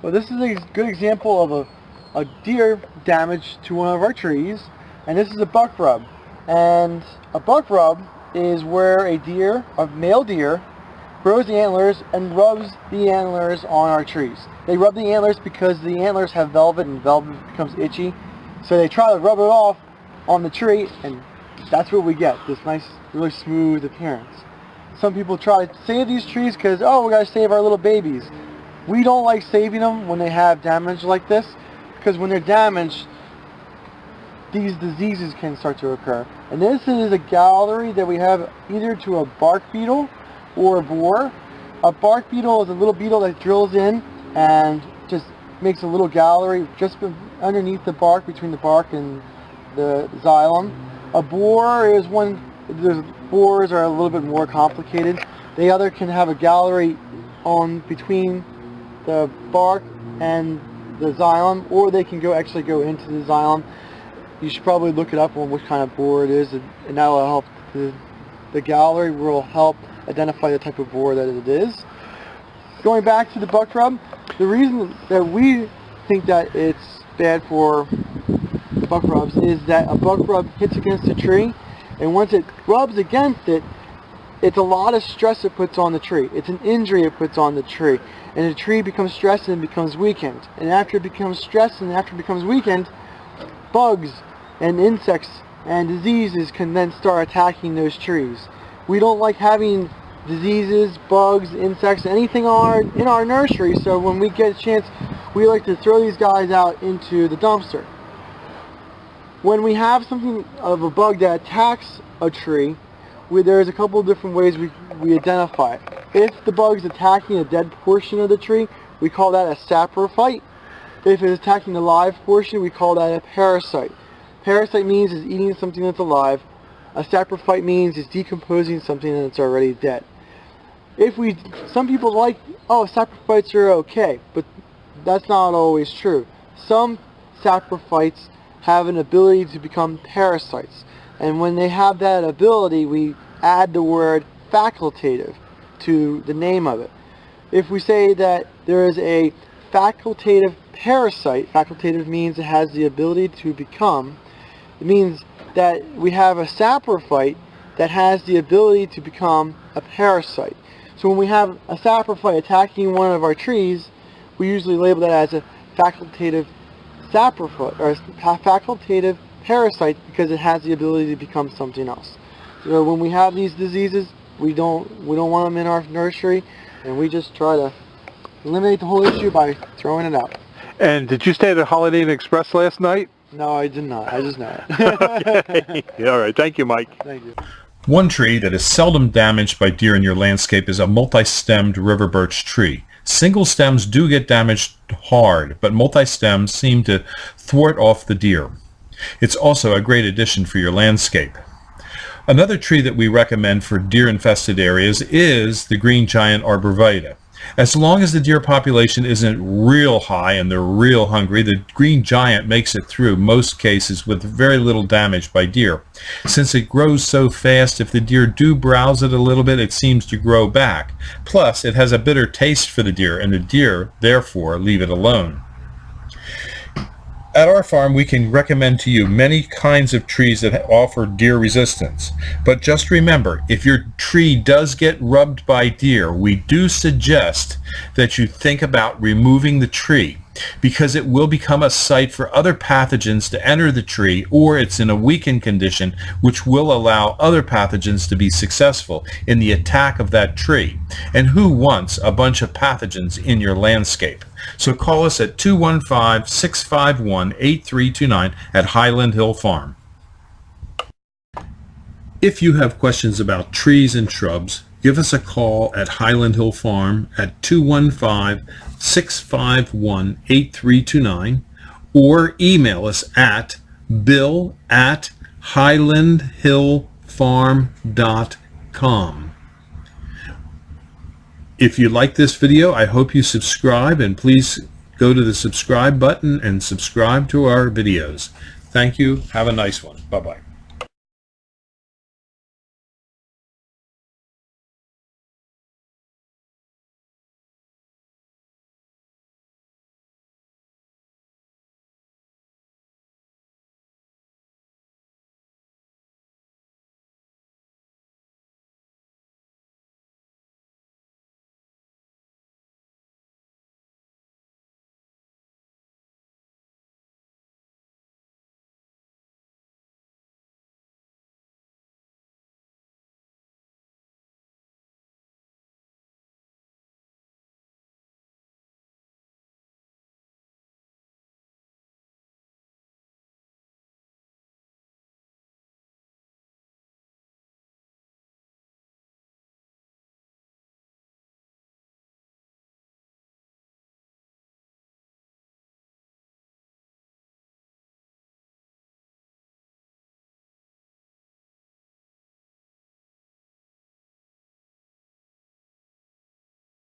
Well, this is a good example of a deer damage to one of our trees, and this is a buck rub. And a buck rub is where a male deer, grows the antlers and rubs the antlers on our trees. They rub the antlers because the antlers have velvet, and velvet becomes itchy. So they try to rub it off on the tree, and that's what we get, this nice, really smooth appearance. Some people try to save these trees because, oh, we got to save our little babies. We don't like saving them when they have damage like this, because when they're damaged, these diseases can start to occur. And this is a gallery that we have either to a bark beetle or a borer. A bark beetle is a little beetle that drills in and just makes a little gallery just underneath the bark, between the bark and the xylem. A borer is one, the borers are a little bit more complicated. They either can have a gallery on between the bark and the xylem, or they can actually go into the xylem. You should probably look it up on what kind of borer it is, and that will help. The gallery will help identify the type of borer that it is. Going back to the buck rub, the reason that we think that it's bad for buck rubs is that a buck rub hits against a tree, and once it rubs against it, it's a lot of stress it puts on the tree. It's an injury it puts on the tree, and the tree becomes stressed and becomes weakened. And after it becomes stressed and after it becomes weakened, bugs and insects and diseases can then start attacking those trees. We don't like having diseases, bugs, insects, anything in our nursery, so when we get a chance, we like to throw these guys out into the dumpster. When we have something of a bug that attacks a tree, there's a couple of different ways we identify it. If the bug's attacking a dead portion of the tree, we call that a saprophyte. If it's attacking the live portion, we call that a parasite. Parasite means it's eating something that's alive. A saprophyte means it's decomposing something that's already dead. Some people like, oh, saprophytes are okay, but that's not always true. Some saprophytes have an ability to become parasites, and when they have that ability, we add the word facultative to the name of it. If we say that there is a facultative parasite, facultative means it has the ability to become, it means that we have a saprophyte that has the ability to become a parasite. So when we have a saprophyte attacking one of our trees, we usually label that as a facultative saprophyte, or a facultative parasite, because it has the ability to become something else. So when we have these diseases, we don't want them in our nursery, and we just try to eliminate the whole issue by throwing it out. And did you stay at the Holiday Inn Express last night? No, I did not. I just know it. Okay. All right. Thank you, Mike. Thank you. One tree that is seldom damaged by deer in your landscape is a multi-stemmed river birch tree. Single stems do get damaged hard, but multi-stems seem to thwart off the deer. It's also a great addition for your landscape. Another tree that we recommend for deer-infested areas is the green giant arborvitae. As long as the deer population isn't real high and they're real hungry, the green giant makes it through most cases with very little damage by deer. Since it grows so fast, if the deer do browse it a little bit, it seems to grow back. Plus, it has a bitter taste for the deer, and the deer, therefore, leave it alone. At our farm, we can recommend to you many kinds of trees that offer deer resistance. But just remember, if your tree does get rubbed by deer, we do suggest that you think about removing the tree, because it will become a site for other pathogens to enter the tree, or it's in a weakened condition, which will allow other pathogens to be successful in the attack of that tree. And who wants a bunch of pathogens in your landscape? So call us at 215-651-8329 at Highland Hill Farm. If you have questions about trees and shrubs, give us a call at Highland Hill Farm at 215-651-8329 or email us at bill@highlandhillfarm.com. If you like this video, I hope you subscribe, and please go to the subscribe button and subscribe to our videos. Thank you. Have a nice one. Bye-bye.